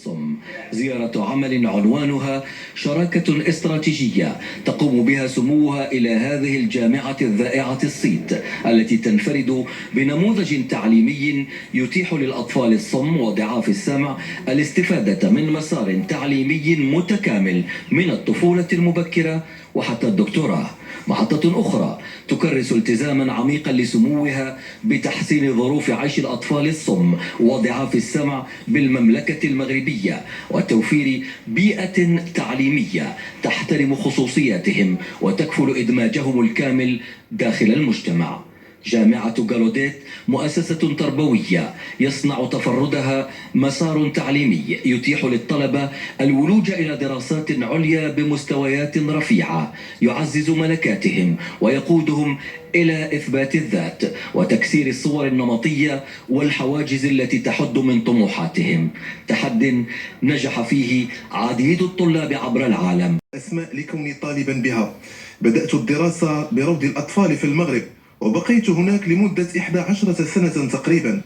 الصم. زيارة عمل عنوانها شراكة استراتيجية تقوم بها سموها إلى هذه الجامعة الذائعة الصيت التي تنفرد بنموذج تعليمي يتيح للأطفال الصم وضعاف السمع الاستفادة من مسار تعليمي متكامل من الطفولة المبكرة وحتى الدكتوراه. محطة أخرى تكرس التزاما عميقا لسموها بتحسين ظروف عيش الأطفال الصم وضعاف السمع بالمملكة المغربية وتوفير بيئة تعليمية تحترم خصوصياتهم وتكفل إدماجهم الكامل داخل المجتمع. جامعة جالوديت مؤسسة تربوية يصنع تفردها مسار تعليمي يتيح للطلبة الولوج إلى دراسات عليا بمستويات رفيعة يعزز ملكاتهم ويقودهم إلى إثبات الذات وتكسير الصور النمطية والحواجز التي تحد من طموحاتهم. تحد نجح فيه عديد الطلاب عبر العالم. أسماء لكوني طالبا بها. بدأت الدراسة بروض الأطفال في المغرب وبقيت هناك لمدة 11 سنة تقريبا.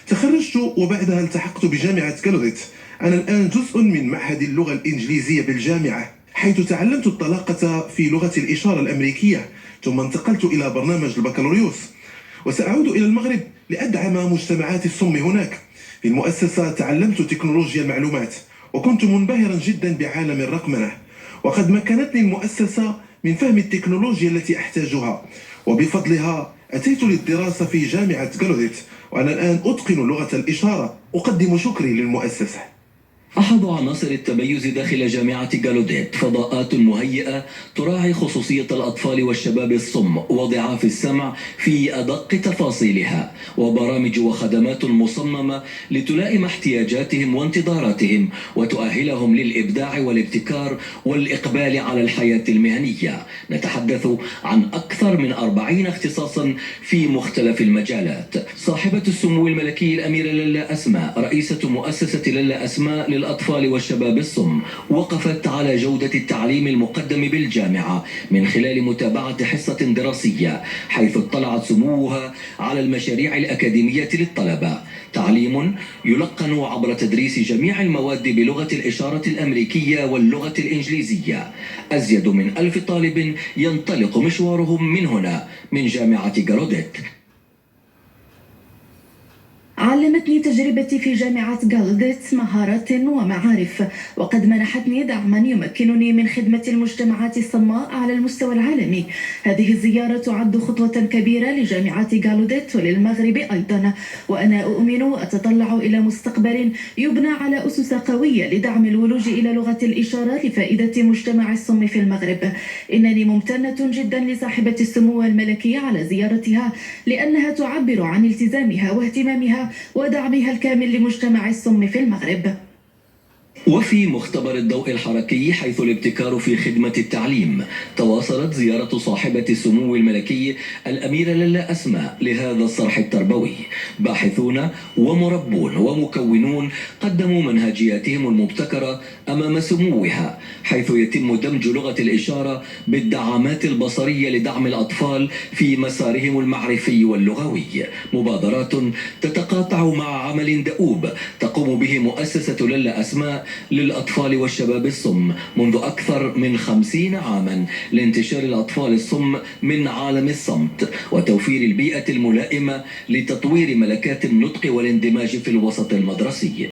تخرجت وبعدها التحقت بجامعة جالوديت. أنا الآن جزء من معهد اللغة الإنجليزية بالجامعة، حيث تعلمت الطلاقة في لغة الإشارة الأمريكية، ثم انتقلت إلى برنامج البكالوريوس. وسأعود إلى المغرب لأدعم مجتمعات الصم هناك. في المؤسسة تعلمت تكنولوجيا المعلومات وكنت منبهرا جدا بعالم الرقمنة، وقد مكنتني المؤسسة من فهم التكنولوجيا التي أحتاجها، وبفضلها أتيت للدراسة في جامعة جالوديت، وأنا الآن أتقن لغة الإشارة. أقدم شكري للمؤسسة. أحد عناصر التميز داخل جامعة جالوديت فضاءات مهيئة تراعي خصوصية الأطفال والشباب الصم وضعاف السمع في أدق تفاصيلها، وبرامج وخدمات مصممة لتلائم احتياجاتهم وانتظاراتهم وتؤهلهم للإبداع والابتكار والإقبال على الحياة المهنية. نتحدث عن أكثر من 40 اختصاصا في مختلف المجالات. صاحبة السمو الملكي الأميرة لالا أسماء رئيسة مؤسسة لالا أسماء للأطفال والشباب الصم وقفت على جودة التعليم المقدم بالجامعة من خلال متابعة حصة دراسية، حيث اطلعت سموها على المشاريع الأكاديمية للطلبة. تعليم يلقن عبر تدريس جميع المواد بلغة الإشارة الأمريكية واللغة الإنجليزية. أزيد من 1000 طالب ينطلق مشوارهم من هنا من جامعة جالوديت. علمتني تجربتي في جامعة جالوديت مهارات ومعارف، وقد منحتني دعما يمكنني من خدمة المجتمعات الصماء على المستوى العالمي. هذه الزيارة تعد خطوة كبيرة لجامعة جالوديت وللمغرب أيضا، وأنا أؤمن وأتطلع إلى مستقبل يبنى على أسس قوية لدعم الولوج إلى لغة الإشارة لفائدة مجتمع الصم في المغرب. إنني ممتنة جدا لصاحبة السمو الملكي على زيارتها، لأنها تعبر عن التزامها واهتمامها ودعمها الكامل لمجتمع الصم في المغرب. وفي مختبر الضوء الحركي حيث الابتكار في خدمة التعليم، تواصلت زيارة صاحبة السمو الملكي الأميرة لالا أسماء لهذا الصرح التربوي. باحثون ومربون ومكونون قدموا منهجياتهم المبتكرة أمام سموها، حيث يتم دمج لغة الإشارة بالدعامات البصرية لدعم الأطفال في مسارهم المعرفي واللغوي. مبادرات تتقاطع مع عمل دؤوب تقوم به مؤسسة لالا أسماء للأطفال والشباب الصم منذ أكثر من 50 عاما لانتشار الأطفال الصم من عالم الصمت وتوفير البيئة الملائمة لتطوير ملكات النطق والاندماج في الوسط المدرسي.